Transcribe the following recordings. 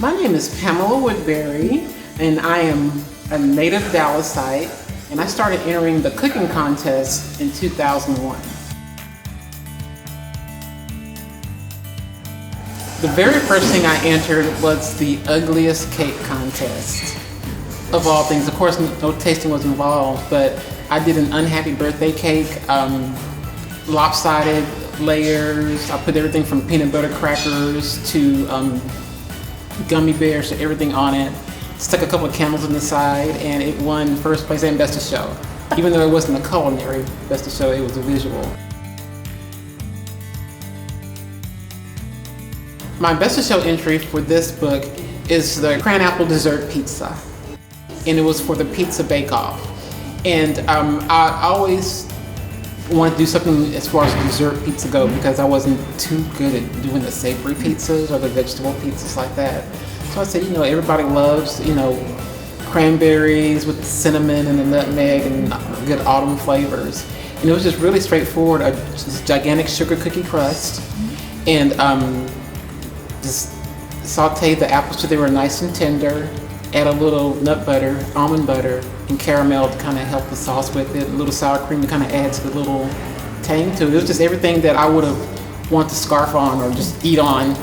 My name is Pamela Woodberry, and I am a native Dallasite, and I started entering the cooking contest in 2001. The very first thing I entered was the ugliest cake contest of all things. Of course, no tasting was involved, but I did an unhappy birthday cake, lopsided layers. I put everything from peanut butter crackers to gummy bears, so everything on it. Stuck a couple of candles on the side, and it won first place and best of show. Even though it wasn't a culinary best of show, it was a visual. My best of show entry for this book is the Cran-Apple dessert pizza, and it was for the Pizza Bake Off. And I always wanted to do something as far as dessert pizza go, because I wasn't too good at doing the savory pizzas or the vegetable pizzas like that. So I said, everybody loves, cranberries with the cinnamon and the nutmeg and good autumn flavors. And it was just really straightforward, just gigantic sugar cookie crust, and just saute the apples till they were nice and tender, add a little nut butter, almond butter, and caramel to kind of help the sauce with it, a little sour cream to kind of add to the little tang to it. It was just everything that I would have wanted to scarf on or just eat on.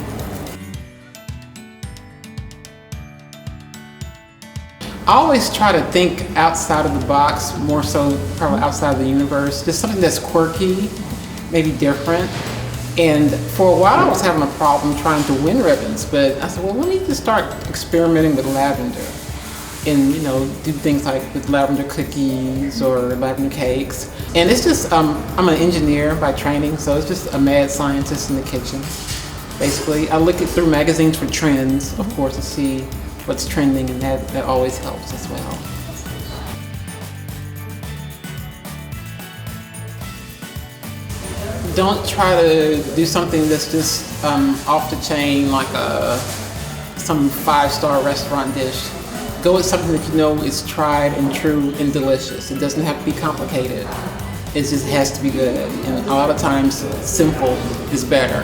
I always try to think outside of the box, more so probably outside of the universe, just something that's quirky, maybe different. And for a while I was having a problem trying to win ribbons, but I said, well, let me just start experimenting with lavender and, do things like with lavender cookies or lavender cakes. And it's just, I'm an engineer by training, so it's just a mad scientist in the kitchen. Basically, I look through magazines for trends, of course, to see what's trending, and that always helps as well. Don't try to do something that's just off the chain, like some 5-star restaurant dish. Go with something that you know is tried and true and delicious. It doesn't have to be complicated. It just has to be good. And a lot of times, simple is better.